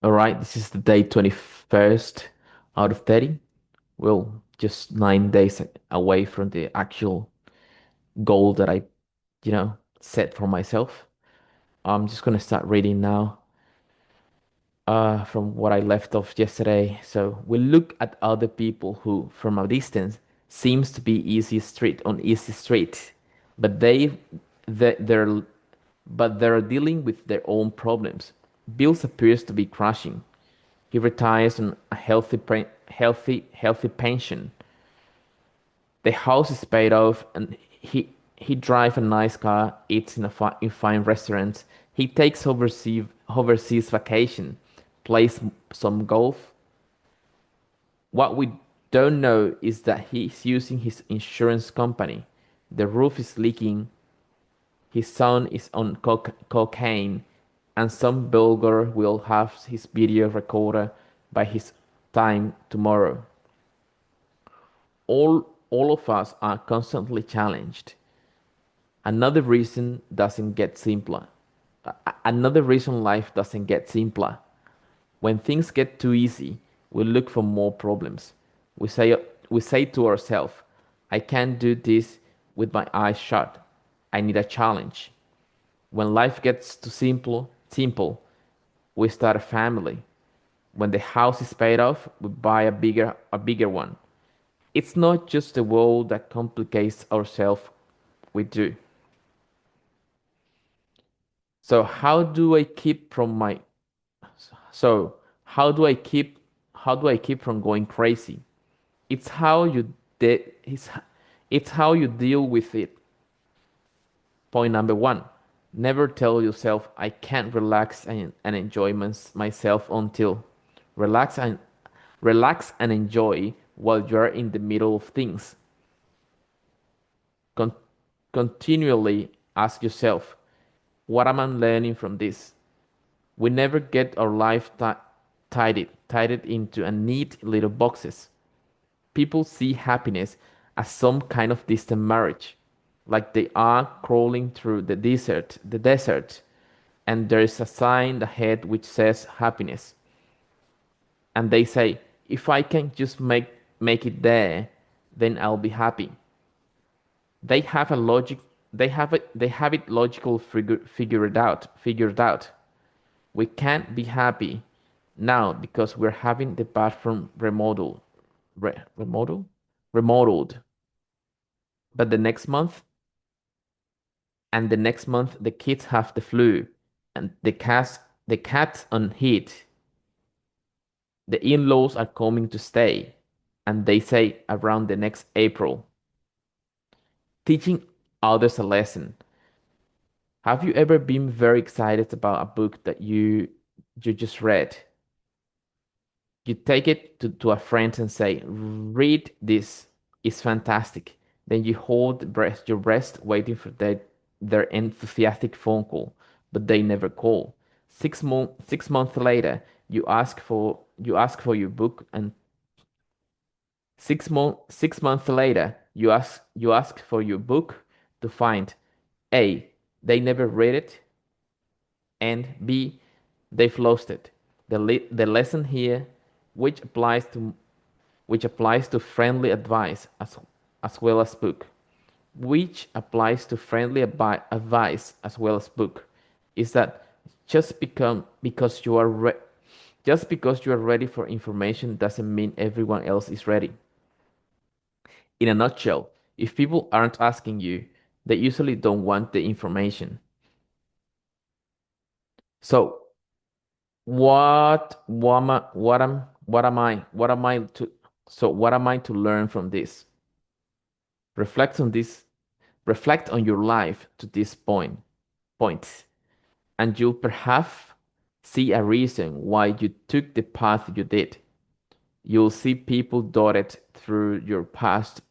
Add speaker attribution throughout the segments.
Speaker 1: All right, this is the day 21st out of 30. Well, just 9 days away from the actual goal that I set for myself. I'm just gonna start reading now, from what I left off yesterday. So we look at other people who, from a distance, seems to be easy street, but they they're they're dealing with their own problems. Bills appears to be crashing. He retires on a healthy pension. The house is paid off, and he drives a nice car, eats in fine restaurants. He takes overseas vacation, plays some golf. What we don't know is that he's using his insurance company. The roof is leaking. His son is on cocaine, and some bulgar will have his video recorded by his time tomorrow. All of us are constantly challenged. Another reason doesn't get simpler. Another reason life doesn't get simpler. When things get too easy, we look for more problems. We say we say to ourselves, I can't do this with my eyes shut. I need a challenge. When life gets too simple, we start a family. When the house is paid off, we buy a bigger one. It's not just the world that complicates ourselves, we do. So so how do I keep from going crazy? It's how you de- it's how you deal with it. Point number one. Never tell yourself I can't relax and enjoy myself until relax and relax and enjoy while you're in the middle of things. Con- Continually ask yourself, what am I learning from this? We never get our life tied it into a neat little boxes. People see happiness as some kind of distant marriage, like they are crawling through the desert, and there is a sign ahead which says happiness. And they say, if I can just make it there, then I'll be happy. They have a logic. They have it logical figured out. We can't be happy now because we're having the bathroom remodel, remodeled. But the next month, the kids have the flu, and the cat's on heat. The in-laws are coming to stay, and they say around the next April. Teaching others a lesson. Have you ever been very excited about a book that you just read? You take it to a friend and say, read this, it's fantastic. Then you hold your breast waiting for their enthusiastic phone call, but they never call. 6 months later, you ask for your book, and 6 months later, you ask for your book to find A, they never read it, and B, they've lost it. The lesson here, which applies to friendly advice as well as book, which applies to advice as well as book, is that just become because you are re- just because you are ready for information doesn't mean everyone else is ready. In a nutshell, if people aren't asking you, they usually don't want the information. So what am I to what am I to learn from this? Reflect on this Reflect on your life to this point, and you'll perhaps see a reason why you took the path you did. You'll see people dotted through your past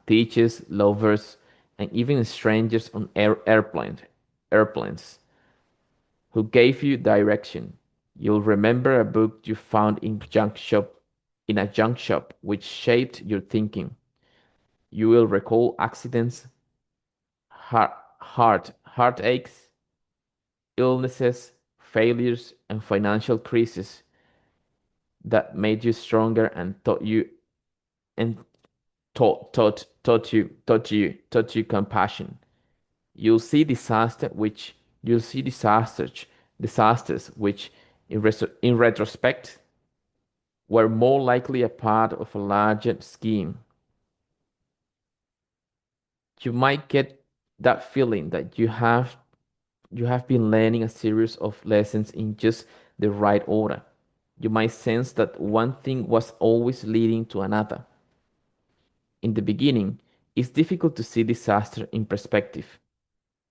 Speaker 1: teachers, lovers, and even strangers on airplanes who gave you direction. You'll remember a book you found in a junk shop which shaped your thinking. You will recall accidents, heartaches, illnesses, failures, and financial crises that made you stronger and and taught you compassion. You'll see you'll see disasters which in retrospect were more likely a part of a larger scheme. You might get that feeling that you have been learning a series of lessons in just the right order. You might sense that one thing was always leading to another. In the beginning, it's difficult to see disaster in perspective.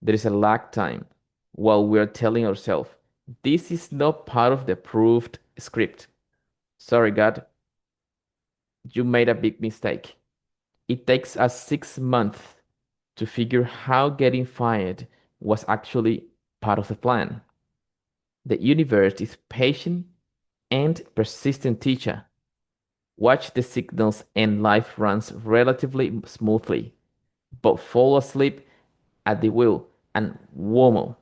Speaker 1: There is a lag time while we're telling ourselves, this is not part of the approved script. Sorry, God, you made a big mistake. It takes us 6 months to figure how getting fired was actually part of the plan. The universe is patient and persistent teacher. Watch the signals and life runs relatively smoothly, but fall asleep at the wheel and whoa,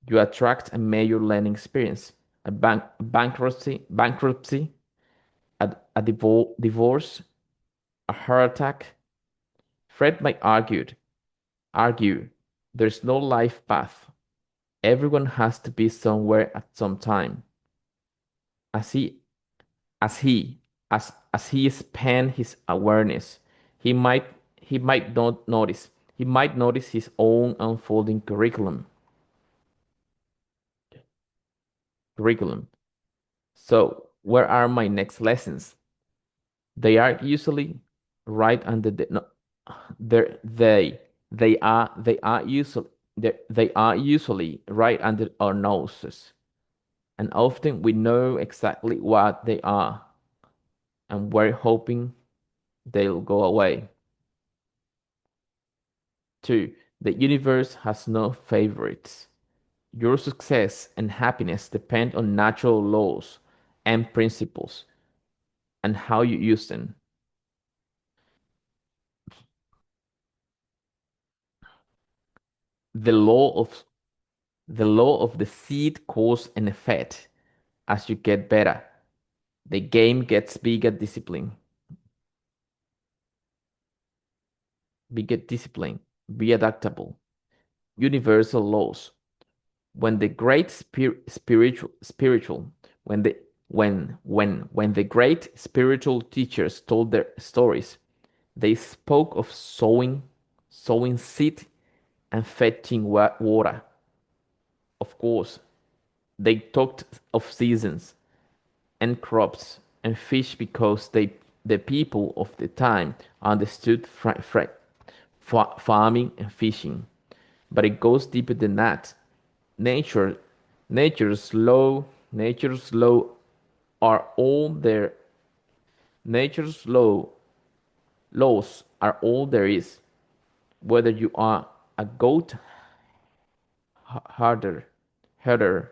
Speaker 1: you attract a major learning experience, bankruptcy, a divorce, a heart attack. Fred might argue there's no life path. Everyone has to be somewhere at some time. As he as he as he expand his awareness, he might he might not notice. He might notice his own unfolding curriculum. So, where are my next lessons? They are usually right under the no, they are usually right under our noses, and often we know exactly what they are, and we're hoping they'll go away. Two, the universe has no favorites. Your success and happiness depend on natural laws and principles and how you use them. The law of the law of the seed cause and effect. As you get better, the game gets bigger discipline, be adaptable. Universal laws. When the great spiritual when the when the great spiritual teachers told their stories, they spoke of sowing seed and fetching water. Of course, they talked of seasons and crops and fish because the people of the time understood farming and fishing. But it goes deeper than that. Nature, nature's law are all there. Nature's laws are all there is. Whether you are a goat herder, herder,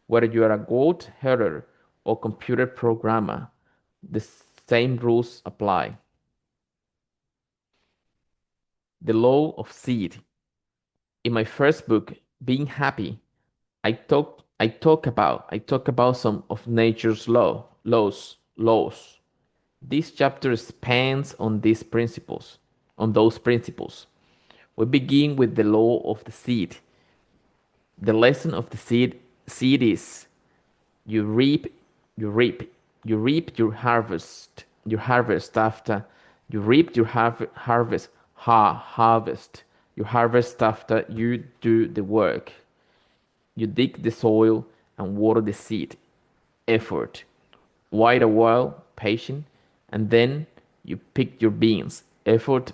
Speaker 1: whether you are a goat herder or computer programmer, the same rules apply. The law of seed. In my first book, Being Happy, I talk about some of nature's laws. This chapter expands on those principles. We begin with the law of the seed. The lesson of the seed is you reap, you reap, you reap your harvest after you reap your harvest, your harvest after you do the work. You dig the soil and water the seed. Effort. Wait a while, patient, and then you pick your beans. Effort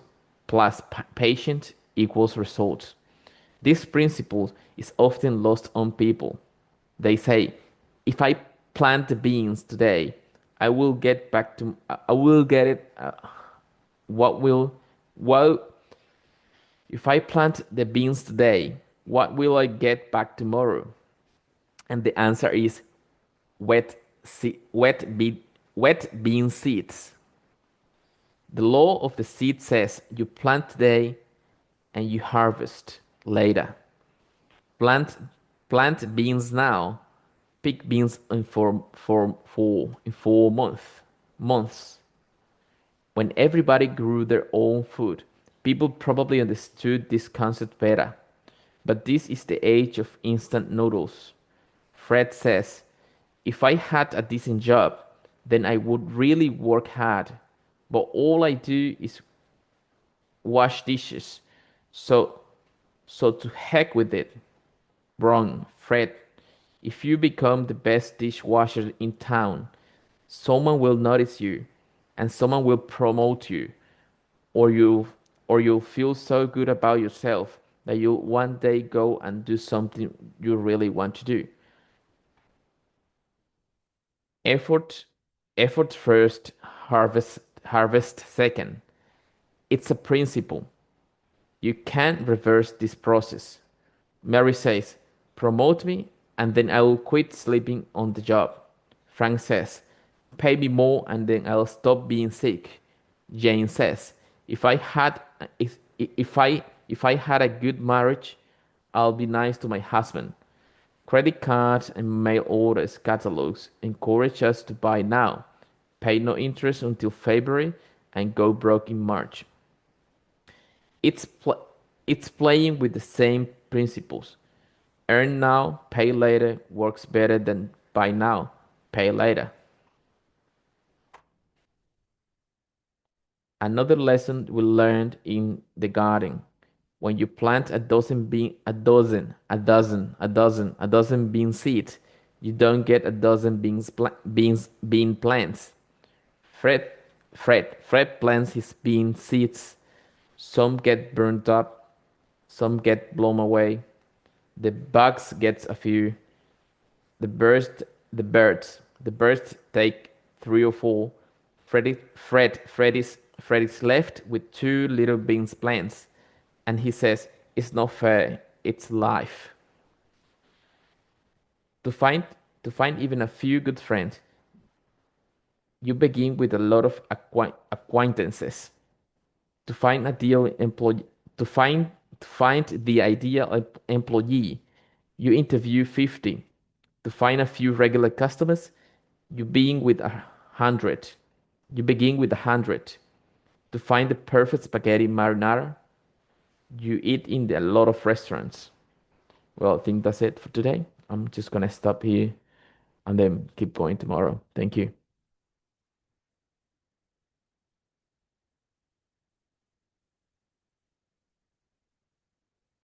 Speaker 1: plus patience equals results. This principle is often lost on people. They say, if I plant the beans today, I will get it. What will, well, if I plant the beans today, what will I get back tomorrow? And the answer is wet, wet bean seeds. The law of the seed says you plant today and you harvest later. Plant, Plant beans now, pick beans in 4 months. When everybody grew their own food, people probably understood this concept better. But this is the age of instant noodles. Fred says, if I had a decent job, then I would really work hard. But all I do is wash dishes. So, so to heck with it. Wrong, Fred. If you become the best dishwasher in town, someone will notice you and someone will promote you, or you'll feel so good about yourself that you'll one day go and do something you really want to do. Effort effort first, harvest second. It's a principle. You can't reverse this process. Mary says, promote me and then I will quit sleeping on the job. Frank says, pay me more and then I'll stop being sick. Jane says, if I had if I had a good marriage, I'll be nice to my husband. Credit cards and mail orders catalogs encourage us to buy now, pay no interest until February, and go broke in March. It's pl- it's playing with the same principles. Earn now, pay later works better than buy now, pay later. Another lesson we learned in the garden. When you plant a dozen bean seeds, you don't get a dozen bean plants. Fred Fred plants his bean seeds. Some get burnt up, some get blown away. The bugs gets a few. The birds, the birds take three or four. Fred is left with two little beans plants, and he says, "It's not fair. It's life." To find to find even a few good friends, you begin with a lot of acquaintances. To find a deal employee, to find the ideal employee, you interview 50. To find a few regular customers, you begin with 100. You begin with 100. To find the perfect spaghetti marinara, you eat in a lot of restaurants. Well, I think that's it for today. I'm just gonna stop here and then keep going tomorrow. Thank you.